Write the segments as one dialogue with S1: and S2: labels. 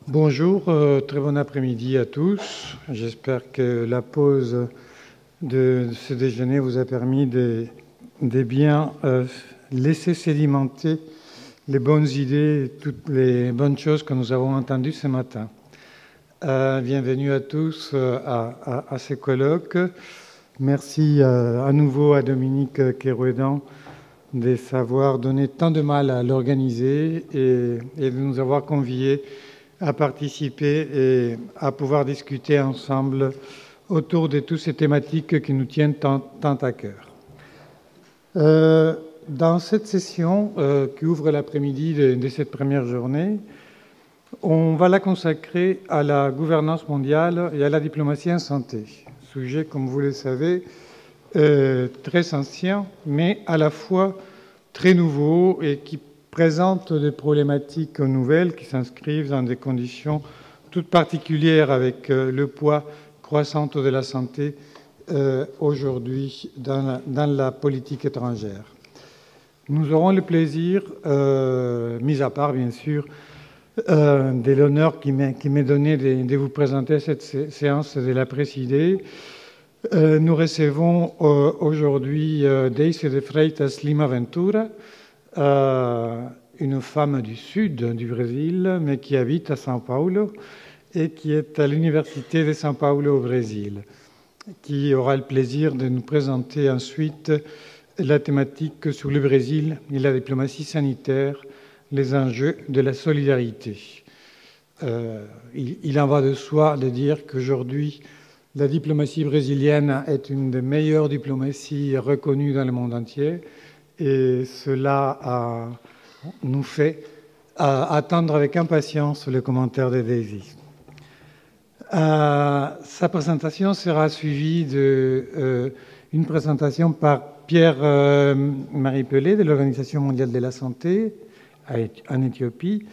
S1: Bonjour, très bon après-midi à tous. J'espère que la pause de ce déjeuner vous a permis de bien laisser sédimenter les bonnes idées et toutes les bonnes choses que nous avons entendues ce matin. Bienvenue à tous à ces colloques. Merci à nouveau à Dominique Kerouédan de savoir donner tant de mal à l'organiser et de nous avoir conviés à participer et à pouvoir discuter ensemble autour de toutes ces thématiques qui nous tiennent tant à cœur. Dans cette session qui ouvre l'après-midi de cette première journée, on va la consacrer à la gouvernance mondiale et à la diplomatie en santé. Sujet, comme vous le savez, très ancien, mais à la fois très nouveau et qui présente des problématiques nouvelles qui s'inscrivent dans des conditions toutes particulières avec le poids croissant de la santé aujourd'hui dans la politique étrangère. Nous aurons le plaisir, mis à part bien sûr, de l'honneur qui m'est donné de vous présenter cette séance et de la présider. Nous recevons aujourd'hui Deise de Freitas Lima Ventura, une femme du sud du Brésil, mais qui habite à São Paulo et qui est à l'Université de São Paulo au Brésil, qui aura le plaisir de nous présenter ensuite la thématique sur le Brésil et la diplomatie sanitaire, les enjeux de la solidarité. Il en va de soi de dire qu'aujourd'hui, la diplomatie brésilienne est une des meilleures diplomaties reconnues dans le monde entier. Et cela nous fait attendre avec impatience le commentaire de Daisy. Sa présentation sera suivie d'une présentation par Pierre-Marie Pelé de l'Organisation mondiale de la santé en Éthiopie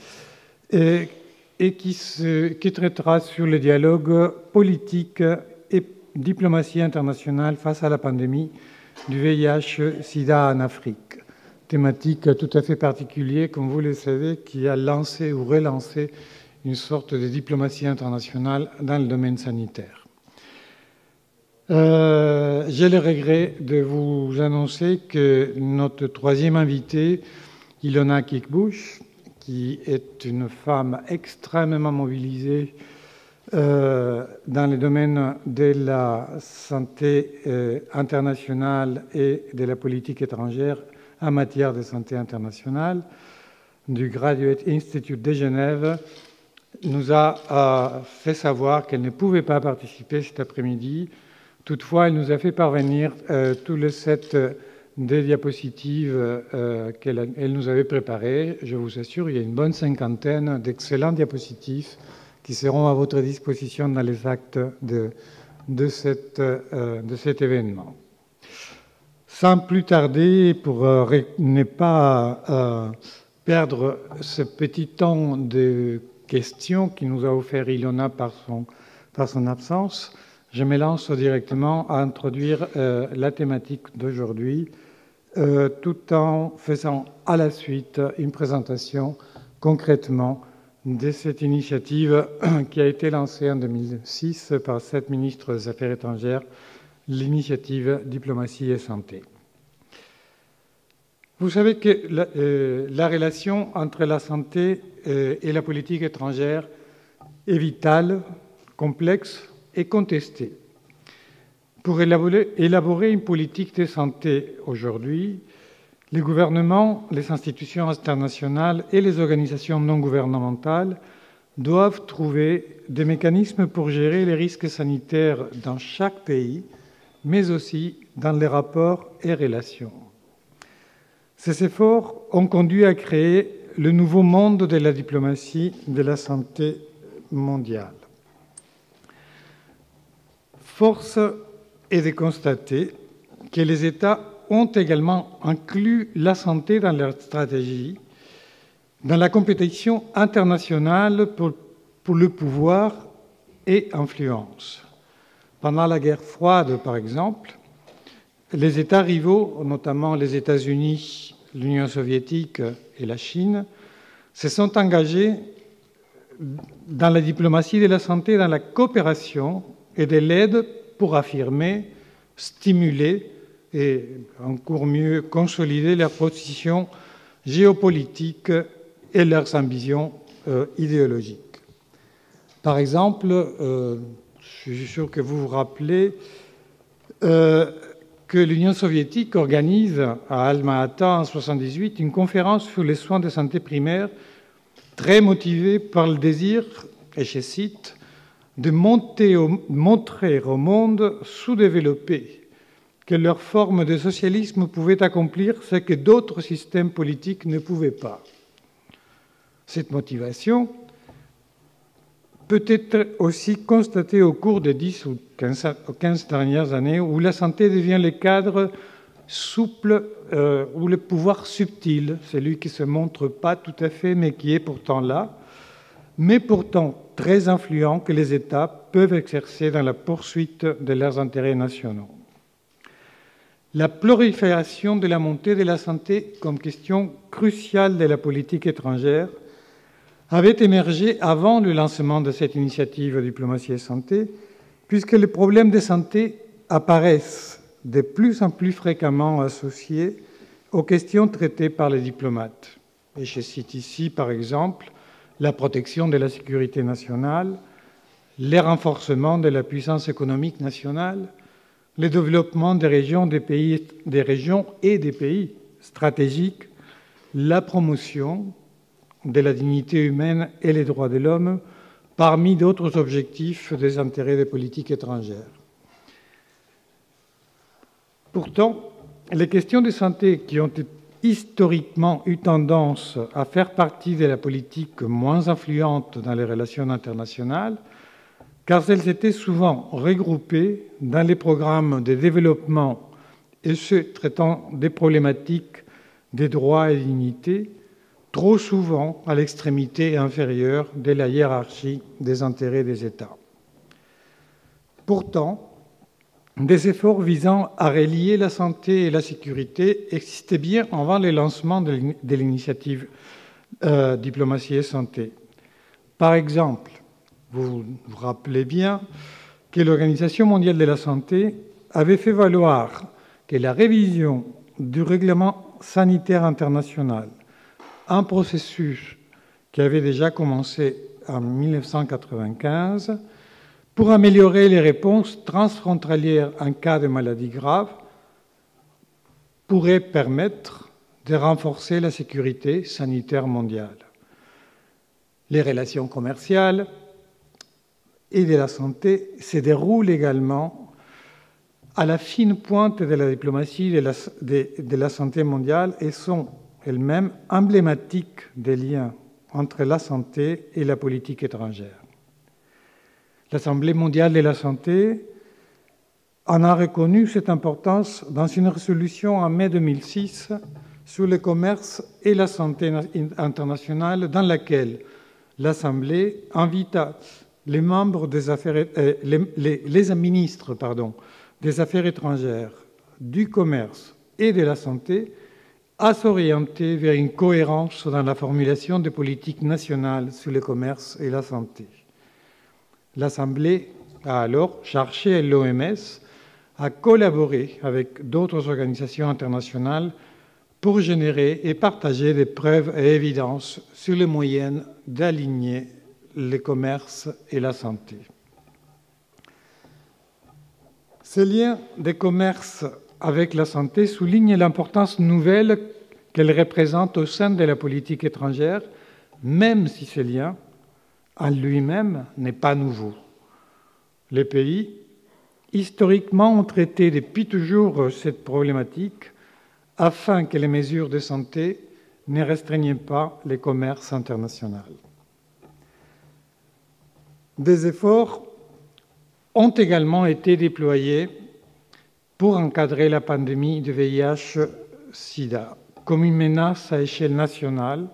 S1: et qui traitera sur le dialogue politique et diplomatie internationale face à la pandémie du VIH-Sida en Afrique. Thématique tout à fait particulière, comme vous le savez, qui a lancé ou relancé une sorte de diplomatie internationale dans le domaine sanitaire. J'ai le regret de vous annoncer que notre troisième invitée, Ilona Kickbusch, qui est une femme extrêmement mobilisée dans le domaine de la santé internationale et de la politique étrangère en matière de santé internationale, du Graduate Institute de Genève, nous a fait savoir qu'elle ne pouvait pas participer cet après-midi. Toutefois, elle nous a fait parvenir tout le set des diapositives qu'elle nous avait préparées. Je vous assure, il y a une bonne cinquantaine d'excellents diapositives qui seront à votre disposition dans les actes de cet événement. Sans plus tarder, pour ne pas perdre ce petit temps de questions qui nous a offert Ilona par son absence, je me lance directement à introduire la thématique d'aujourd'hui, tout en faisant à la suite une présentation concrètement de cette initiative qui a été lancée en 2006 par 7 ministres des Affaires étrangères, l'initiative Diplomatie et Santé. Vous savez que la relation entre la santé et la politique étrangère est vitale, complexe et contestée. Pour élaborer une politique de santé aujourd'hui, les gouvernements, les institutions internationales et les organisations non gouvernementales doivent trouver des mécanismes pour gérer les risques sanitaires dans chaque pays, mais aussi dans les rapports et relations. Ces efforts ont conduit à créer le nouveau monde de la diplomatie de la santé mondiale. Force est de constater que les États ont également inclus la santé dans leur stratégie, dans la compétition internationale pour le pouvoir et influence. Pendant la guerre froide, par exemple, les États rivaux, notamment les États-Unis, l'Union soviétique et la Chine, se sont engagés dans la diplomatie de la santé, dans la coopération et de l'aide pour affirmer, stimuler et encore mieux consolider leurs positions géopolitiques et leurs ambitions idéologiques. Par exemple, je suis sûr que vous vous rappelez que l'Union soviétique organise à Alma-Ata en 1978 une conférence sur les soins de santé primaire très motivée par le désir, et je cite, de montrer au monde sous-développé que leur forme de socialisme pouvait accomplir ce que d'autres systèmes politiques ne pouvaient pas. Cette motivation peut être aussi constatée au cours des 10 ou 15 dernières années où la santé devient le cadre souple ou le pouvoir subtil, celui qui ne se montre pas tout à fait mais qui est pourtant là, mais pourtant très influent que les États peuvent exercer dans la poursuite de leurs intérêts nationaux. La prolifération de la montée de la santé comme question cruciale de la politique étrangère avait émergé avant le lancement de cette initiative Diplomatie et Santé, puisque les problèmes de santé apparaissent de plus en plus fréquemment associés aux questions traitées par les diplomates. Et je cite ici, par exemple, la protection de la sécurité nationale, le renforcement de la puissance économique nationale, le développement des régions, des régions et des pays stratégiques, la promotion de la dignité humaine et les droits de l'homme, parmi d'autres objectifs des intérêts des politiques étrangères. Pourtant, les questions de santé qui ont historiquement eu tendance à faire partie de la politique moins influente dans les relations internationales, car elles étaient souvent regroupées dans les programmes de développement et ceux traitant des problématiques des droits et dignités, trop souvent à l'extrémité inférieure de la hiérarchie des intérêts des États. Pourtant, des efforts visant à relier la santé et la sécurité existaient bien avant le lancement de l'initiative Diplomatie et Santé. Par exemple, vous vous rappelez bien que l'Organisation mondiale de la santé avait fait valoir que la révision du règlement sanitaire international, un processus qui avait déjà commencé en 1995, pour améliorer les réponses transfrontalières en cas de maladie grave, pourrait permettre de renforcer la sécurité sanitaire mondiale. Les relations commerciales et de la santé se déroulent également à la fine pointe de la diplomatie de la santé mondiale et sont elles-mêmes emblématiques des liens entre la santé et la politique étrangère. L'Assemblée mondiale de la santé en a reconnu cette importance dans une résolution en mai 2006 sur le commerce et la santé internationale, dans laquelle l'Assemblée invita les membres des les ministres des Affaires étrangères, du commerce et de la santé à s'orienter vers une cohérence dans la formulation des politiques nationales sur le commerce et la santé. L'Assemblée a alors chargé l'OMS à collaborer avec d'autres organisations internationales pour générer et partager des preuves et évidences sur les moyens d'aligner le commerce et la santé. Ces liens de commerce avec la santé soulignent l'importance nouvelle qu'elle représente au sein de la politique étrangère, même si ce lien en lui-même n'est pas nouveau. Les pays, historiquement, ont traité depuis toujours cette problématique afin que les mesures de santé ne restreignent pas le commerce international. Des efforts ont également été déployés pour encadrer la pandémie de VIH-Sida comme une menace à échelle nationale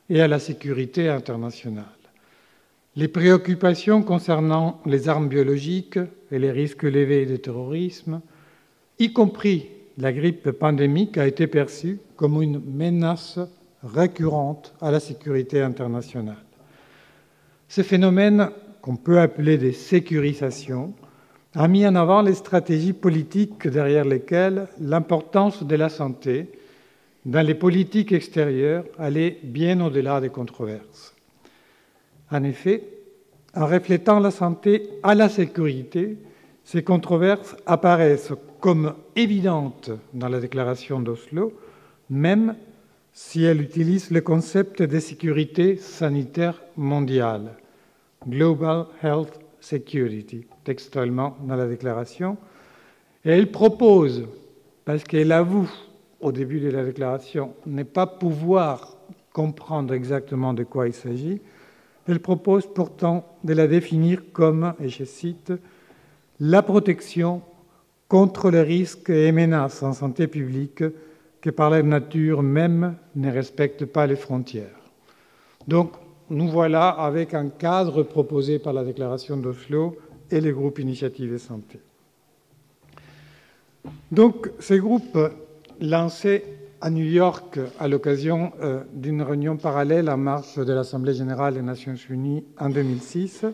S1: et à la sécurité internationale. Les préoccupations concernant les armes biologiques et les risques élevés de terrorisme, y compris la grippe pandémique, a été perçue comme une menace récurrente à la sécurité internationale. Ce phénomène, qu'on peut appeler des sécurisations, a mis en avant les stratégies politiques derrière lesquelles l'importance de la santé dans les politiques extérieures allait bien au-delà des controverses. En effet, en reflétant la santé à la sécurité, ces controverses apparaissent comme évidentes dans la déclaration d'Oslo, même si elle utilise le concept de sécurité sanitaire mondiale, Global Health Security, textuellement dans la déclaration. Et elle propose, parce qu'elle avoue au début de la déclaration ne pas pouvoir comprendre exactement de quoi il s'agit, elle propose pourtant de la définir comme, et je cite, « la protection contre les risques et menaces en santé publique que par leur nature même ne respectent pas les frontières ». Donc, nous voilà avec un cadre proposé par la déclaration d'Oslo et les groupes Initiative et Santé. Donc, ces groupes lancés à New York à l'occasion d'une réunion parallèle en marge de l'Assemblée générale des Nations unies en 2006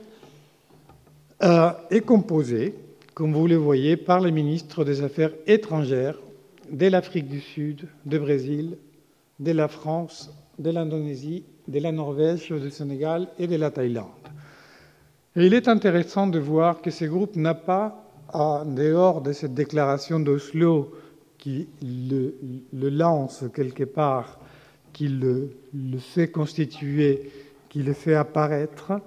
S1: est composé, comme vous le voyez, par les ministres des Affaires étrangères de l'Afrique du Sud, du Brésil, de la France, de l'Indonésie, de la Norvège, du Sénégal et de la Thaïlande. Et il est intéressant de voir que ce groupe n'a pas, en dehors de cette déclaration d'Oslo qui le lance quelque part, qui le fait constituer, qui le fait apparaître,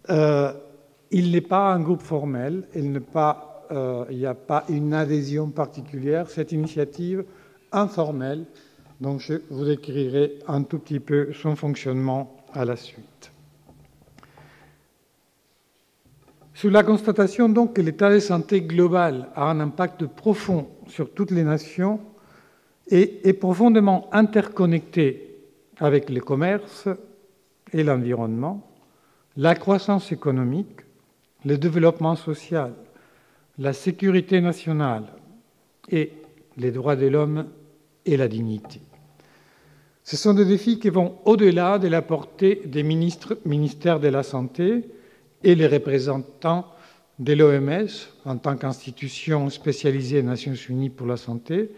S1: il n'est pas un groupe formel, il n'y a pas une adhésion particulière, cette initiative informelle, donc je vous décrirai un tout petit peu son fonctionnement à la suite. Sous la constatation donc que l'état de santé global a un impact profond sur toutes les nations et est profondément interconnecté avec le commerce et l'environnement, la croissance économique, le développement social, la sécurité nationale et les droits de l'homme et la dignité. Ce sont des défis qui vont au-delà de la portée des ministères de la Santé et les représentants de l'OMS en tant qu'institution spécialisée des Nations unies pour la santé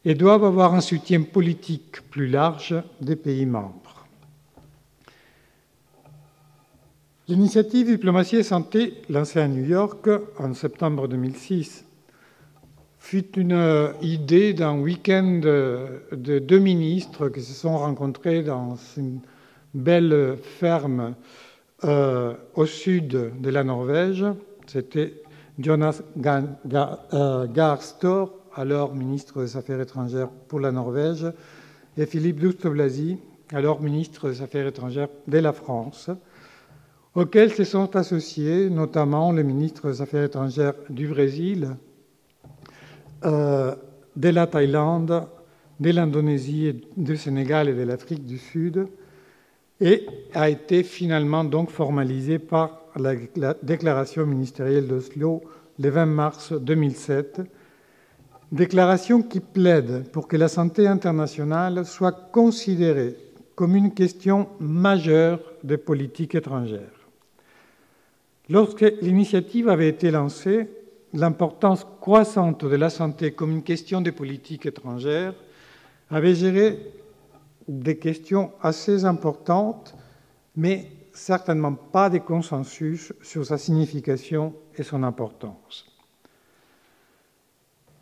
S1: et doivent avoir un soutien politique plus large des pays membres. L'initiative Diplomatie et Santé, lancée à New York en septembre 2006, fut une idée d'un week-end de deux ministres qui se sont rencontrés dans une belle ferme au sud de la Norvège. C'était Jonas Gahr Støre, alors ministre des Affaires étrangères pour la Norvège, et Philippe Douste-Blazy, alors ministre des Affaires étrangères de la France, auxquels se sont associés notamment le ministre des Affaires étrangères du Brésil, de la Thaïlande, de l'Indonésie, du Sénégal et de l'Afrique du Sud, et a été finalement donc formalisé par la déclaration ministérielle d'Oslo le 20 mars 2007, déclaration qui plaide pour que la santé internationale soit considérée comme une question majeure de politique étrangère. Lorsque l'initiative avait été lancée, l'importance croissante de la santé comme une question de politique étrangère avait géré des questions assez importantes, mais certainement pas de consensus sur sa signification et son importance.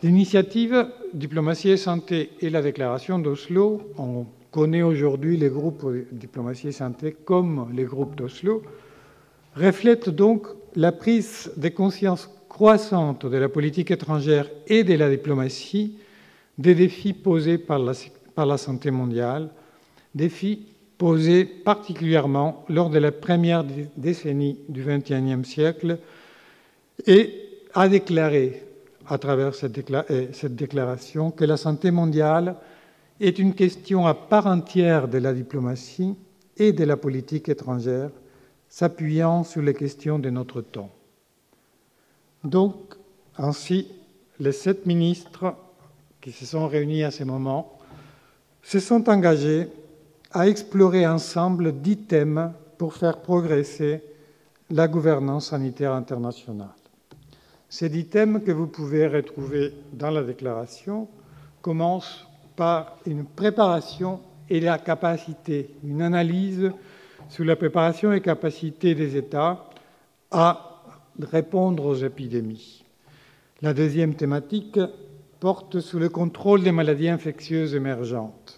S1: L'initiative Diplomatie et Santé et la déclaration d'Oslo, on connaît aujourd'hui les groupes Diplomatie et Santé comme les groupes d'Oslo, reflètent donc la prise de conscience croissante de la politique étrangère et de la diplomatie des défis posés par la santé mondiale, défis posés particulièrement lors de la première décennie du XXIe siècle, et a déclaré à travers cette déclaration que la santé mondiale est une question à part entière de la diplomatie et de la politique étrangère, s'appuyant sur les questions de notre temps. Donc, ainsi, les 7 ministres qui se sont réunis à ce moment se sont engagés à explorer ensemble 10 thèmes pour faire progresser la gouvernance sanitaire internationale. Ces 10 thèmes que vous pouvez retrouver dans la déclaration commencent par une préparation et la capacité, une analyse sur la préparation et capacité des États à répondre aux épidémies. La deuxième thématique porte sur le contrôle des maladies infectieuses émergentes.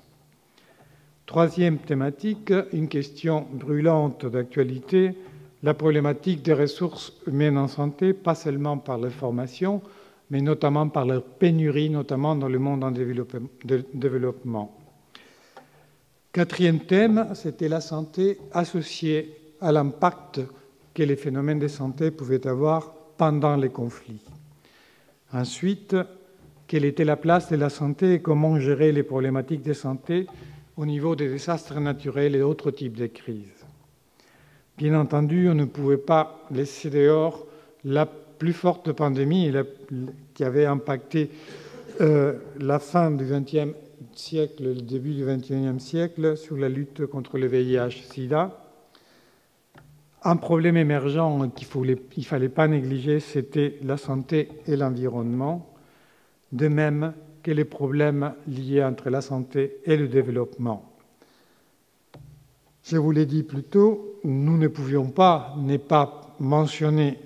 S1: Troisième thématique, une question brûlante d'actualité, la problématique des ressources humaines en santé, pas seulement par la formation, mais notamment par leur pénurie, notamment dans le monde en développement. Quatrième thème, c'était la santé associée à l'impact que les phénomènes de santé pouvaient avoir pendant les conflits. Ensuite, quelle était la place de la santé et comment gérer les problématiques de santé au niveau des désastres naturels et d'autres types de crises. Bien entendu, on ne pouvait pas laisser dehors la plus forte pandémie qui avait impacté la fin du XXe siècle, le début du XXIe siècle, sur la lutte contre le VIH-Sida. Un problème émergent qu'il ne fallait pas négliger, c'était la santé et l'environnement, de même que les problèmes liés entre la santé et le développement. Je vous l'ai dit plus tôt, nous ne pouvions pas ne pas mentionner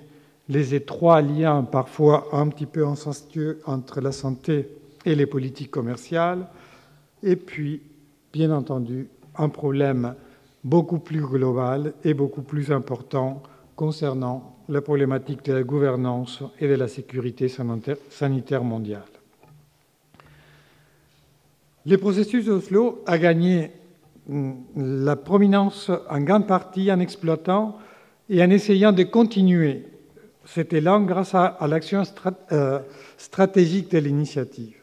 S1: les étroits liens, parfois un petit peu incestueux, entre la santé et les politiques commerciales, et puis, bien entendu, un problème beaucoup plus global et beaucoup plus important concernant la problématique de la gouvernance et de la sécurité sanitaire mondiale. Le processus d'Oslo a gagné la prominence en grande partie en exploitant et en essayant de continuer cet élan grâce à l'action stratégique de l'initiative.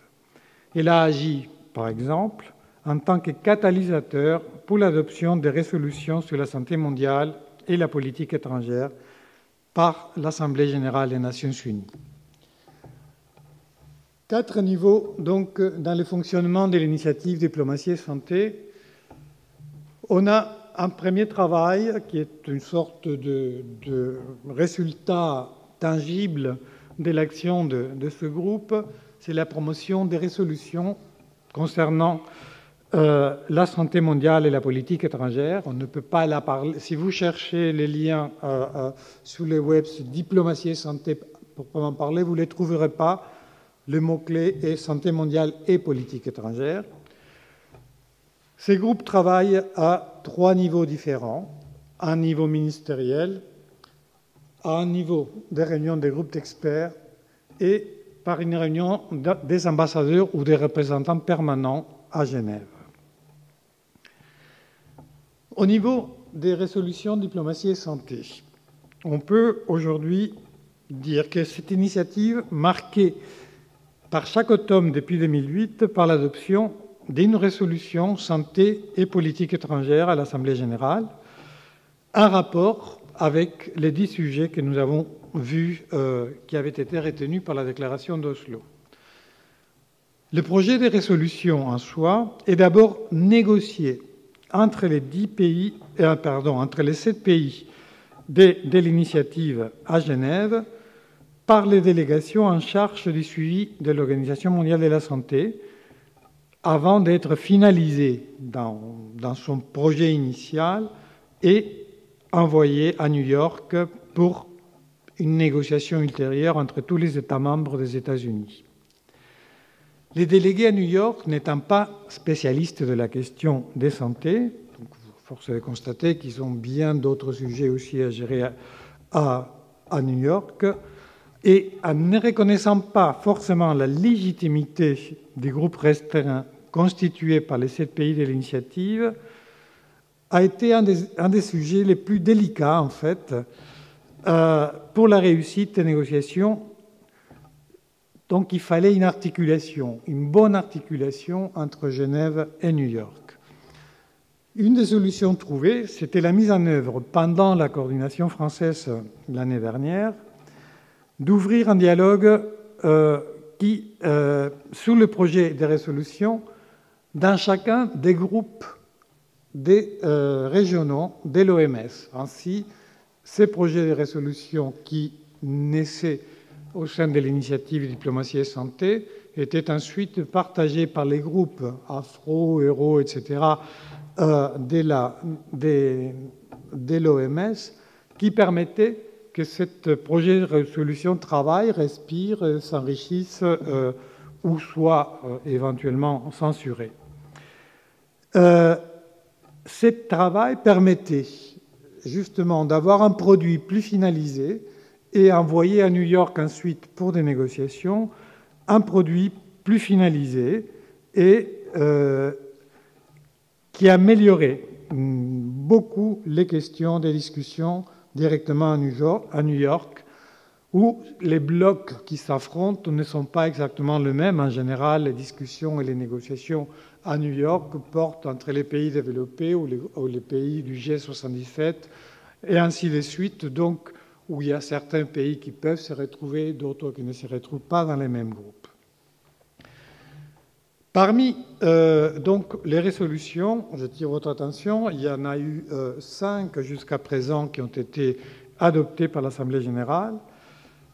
S1: Elle a agi, par exemple, en tant que catalyseur pour l'adoption des résolutions sur la santé mondiale et la politique étrangère par l'Assemblée générale des Nations unies. 4 niveaux, donc, dans le fonctionnement de l'initiative Diplomatie et Santé. On a un premier travail qui est une sorte de résultat tangible de l'action de ce groupe, c'est la promotion des résolutions concernant la santé mondiale et la politique étrangère. On ne peut pas la parler. Si vous cherchez les liens sur le web, diplomatie et santé, pour en parler, vous ne les trouverez pas. Le mot-clé est santé mondiale et politique étrangère. Ces groupes travaillent à 3 niveaux différents. Un niveau ministériel, à un niveau des réunions des groupes d'experts et par une réunion des ambassadeurs ou des représentants permanents à Genève. Au niveau des résolutions diplomatie et santé, on peut aujourd'hui dire que cette initiative, marquée par chaque automne depuis 2008 par l'adoption d'une résolution santé et politique étrangère à l'Assemblée générale, un rapport avec les 10 sujets que nous avons vus qui avaient été retenus par la déclaration d'Oslo. Le projet de résolution en soi est d'abord négocié entre les 7 pays de l'initiative à Genève par les délégations en charge du suivi de l'Organisation mondiale de la santé, avant d'être finalisé dans son projet initial et envoyé à New York pour une négociation ultérieure entre tous les États membres des États-Unis. Les délégués à New York n'étant pas spécialistes de la question des santé, donc force est de constater qu'ils ont bien d'autres sujets aussi à gérer à New York, et en ne reconnaissant pas forcément la légitimité des groupes restreints constitués par les 7 pays de l'initiative, a été un des sujets les plus délicats, en fait, pour la réussite des négociations. Donc il fallait une articulation, une bonne articulation entre Genève et New York. Une des solutions trouvées, c'était la mise en œuvre, pendant la coordination française l'année dernière, d'ouvrir un dialogue sous le projet de résolution dans chacun des groupes régionaux de l'OMS. Ainsi, ces projets de résolution qui naissaient au sein de l'initiative Diplomatie et Santé étaient ensuite partagés par les groupes Afro, Euro, etc. de l'OMS, qui permettaient que ce projet de résolution travaille, respire, s'enrichisse ou soit éventuellement censuré. Ce travail permettait justement d'avoir un produit plus finalisé et envoyé à New York ensuite pour des négociations, un produit plus finalisé et qui améliorait beaucoup les questions des discussions directement à New York, où les blocs qui s'affrontent ne sont pas exactement les mêmes. En général, les discussions et les négociations à New York portent entre les pays développés ou les pays du G77 et ainsi de suite, donc où il y a certains pays qui peuvent se retrouver, d'autres qui ne se retrouvent pas dans les mêmes groupes. Parmi donc les résolutions, j'attire votre attention, il y en a eu 5 jusqu'à présent qui ont été adoptées par l'Assemblée générale.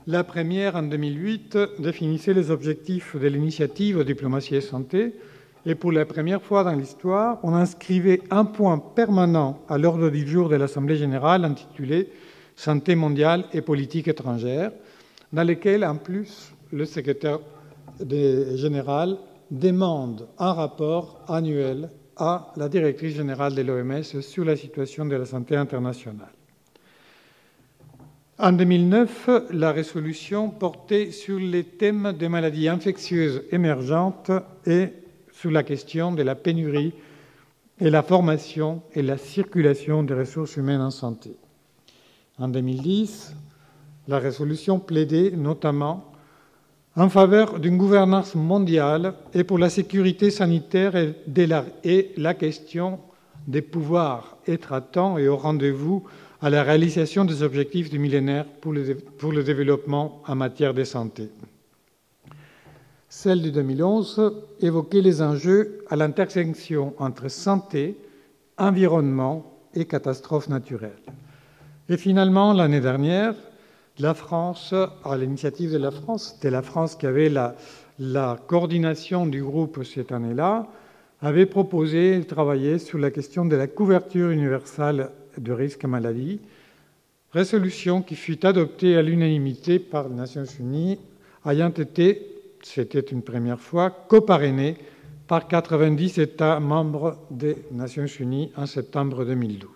S1: La première, en 2008, définissait les objectifs de l'initiative Diplomatie et Santé, et pour la première fois dans l'histoire, on inscrivait un point permanent à l'ordre du jour de l'Assemblée générale intitulé « Santé mondiale et politique étrangère », dans lequel, en plus, le secrétaire général demande un rapport annuel à la directrice générale de l'OMS sur la situation de la santé internationale. En 2009, la résolution portait sur les thèmes des maladies infectieuses émergentes et sur la question de la pénurie et la formation et la circulation des ressources humaines en santé. En 2010, la résolution plaidait notamment en faveur d'une gouvernance mondiale et pour la sécurité sanitaire et la question des pouvoirs être à temps et au rendez-vous à la réalisation des objectifs du millénaire pour le développement en matière de santé. Celle de 2011 évoquait les enjeux à l'intersection entre santé, environnement et catastrophes naturelles. Et finalement, l'année dernière, la France, à l'initiative de la France, c'était la France qui avait la coordination du groupe cette année-là, avait proposé de travailler sur la question de la couverture universelle de risques maladie, résolution qui fut adoptée à l'unanimité par les Nations Unies, ayant été, c'était une première fois, coparrainée par 90 États membres des Nations Unies en septembre 2012.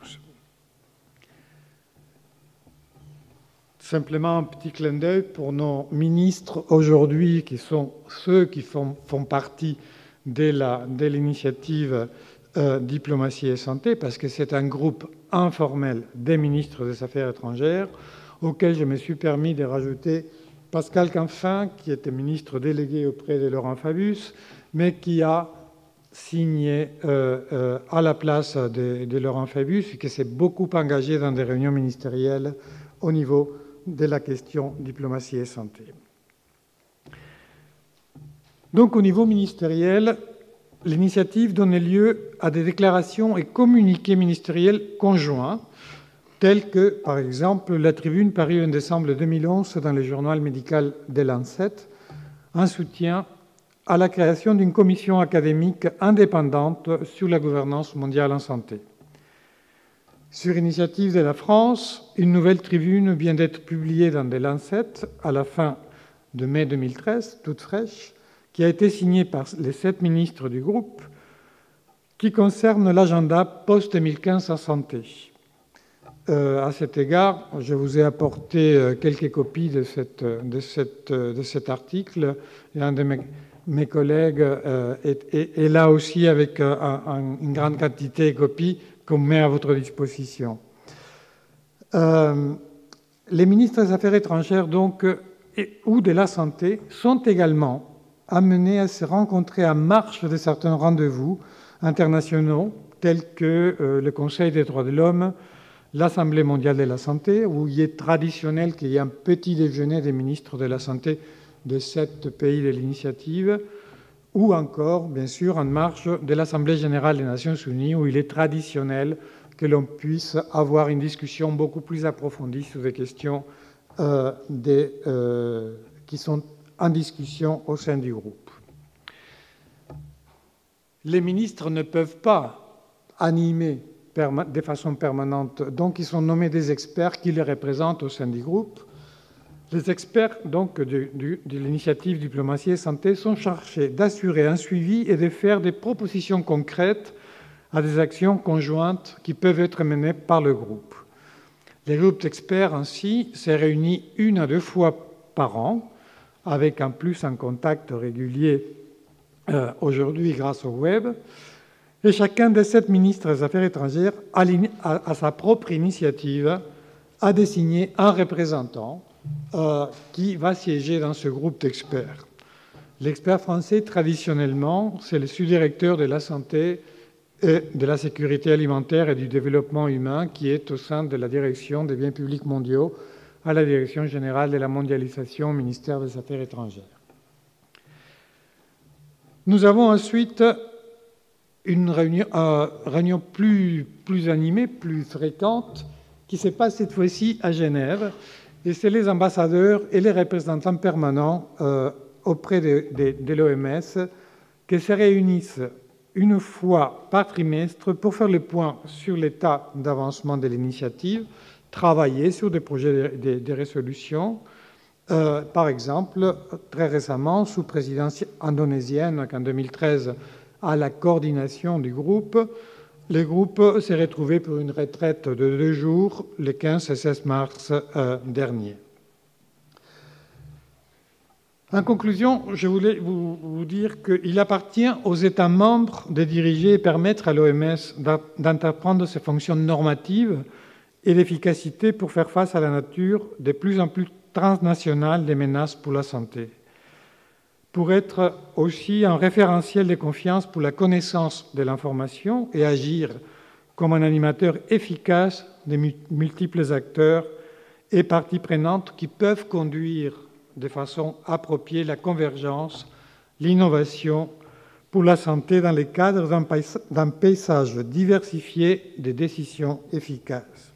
S1: Simplement un petit clin d'œil pour nos ministres aujourd'hui, qui sont ceux qui font partie de l'initiative Diplomatie et Santé, parce que c'est un groupe informel des ministres des Affaires étrangères, auquel je me suis permis de rajouter Pascal Canfin, qui était ministre délégué auprès de Laurent Fabius, mais qui a signé à la place de Laurent Fabius et qui s'est beaucoup engagé dans des réunions ministérielles au niveau de la question diplomatie et santé. Donc, au niveau ministériel, l'initiative donnait lieu à des déclarations et communiqués ministériels conjoints, tels que, par exemple, la tribune parue en décembre 2011 dans le journal médical de Lancet, en soutien à la création d'une commission académique indépendante sur la gouvernance mondiale en santé. Sur initiative de la France, une nouvelle tribune vient d'être publiée dans The Lancet à la fin de mai 2013, toute fraîche, qui a été signée par les 7 ministres du groupe, qui concerne l'agenda post-2015 en santé. À cet égard, je vous ai apporté quelques copies de cet article, et un de mes collègues est là aussi avec une grande quantité de copies qu'on met à votre disposition. Les ministres des Affaires étrangères donc, ou de la santé sont également amenés à se rencontrer en marge de certains rendez-vous internationaux tels que le Conseil des droits de l'homme, l'Assemblée mondiale de la santé, où il est traditionnel qu'il y ait un petit déjeuner des ministres de la santé de 7 pays de l'initiative, ou encore, bien sûr, en marge de l'Assemblée générale des Nations unies, où il est traditionnel que l'on puisse avoir une discussion beaucoup plus approfondie sur des questions qui sont en discussion au sein du groupe. Les ministres ne peuvent pas animer de façon permanente, donc ils sont nommés des experts qui les représentent au sein du groupe. Les experts donc, de l'initiative Diplomatie et Santé sont chargés d'assurer un suivi et de faire des propositions concrètes à des actions conjointes qui peuvent être menées par le groupe. Les groupes d'experts ainsi se réunissent 1 à 2 fois par an, avec en plus un contact régulier aujourd'hui grâce au web. Et chacun des 7 ministres des Affaires étrangères, à sa propre initiative, a désigné un représentant qui va siéger dans ce groupe d'experts. L'expert français, traditionnellement, c'est le sous-directeur de la santé et de la sécurité alimentaire et du développement humain qui est au sein de la direction des biens publics mondiaux à la direction générale de la mondialisation au ministère des Affaires étrangères. Nous avons ensuite une réunion plus animée, plus fréquente, qui se passe cette fois-ci à Genève, et c'est les ambassadeurs et les représentants permanents auprès de l'OMS qui se réunissent 1 fois par trimestre pour faire le point sur l'état d'avancement de l'initiative, travailler sur des projets de résolution. Par exemple, très récemment, sous présidence indonésienne, en 2013, à la coordination du groupe, le groupe s'est retrouvé pour une retraite de 2 jours, les 15 et 16 mars dernier. En conclusion, je voulais vous dire qu'il appartient aux États membres de diriger et permettre à l'OMS d'entreprendre ses fonctions normatives et d'efficacité pour faire face à la nature de plus en plus transnationale des menaces pour la santé, pour être aussi un référentiel de confiance pour la connaissance de l'information et agir comme un animateur efficace des multiples acteurs et parties prenantes qui peuvent conduire de façon appropriée la convergence, l'innovation pour la santé dans le cadre d'un paysage diversifié de décisions efficaces.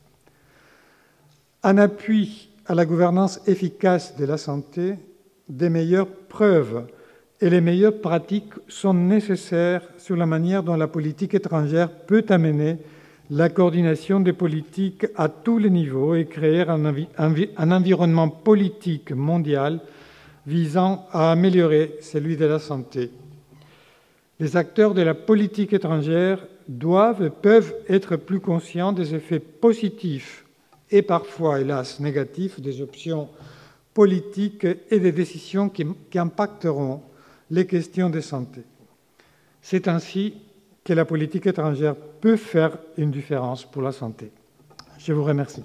S1: En appui à la gouvernance efficace de la santé, des meilleures preuves et les meilleures pratiques sont nécessaires sur la manière dont la politique étrangère peut amener la coordination des politiques à tous les niveaux et créer un environnement politique mondial visant à améliorer celui de la santé. Les acteurs de la politique étrangère doivent et peuvent être plus conscients des effets positifs et parfois, hélas, négatifs des options politiques et des décisions qui impacteront les questions de santé. C'est ainsi que la politique étrangère peut faire une différence pour la santé. Je vous remercie.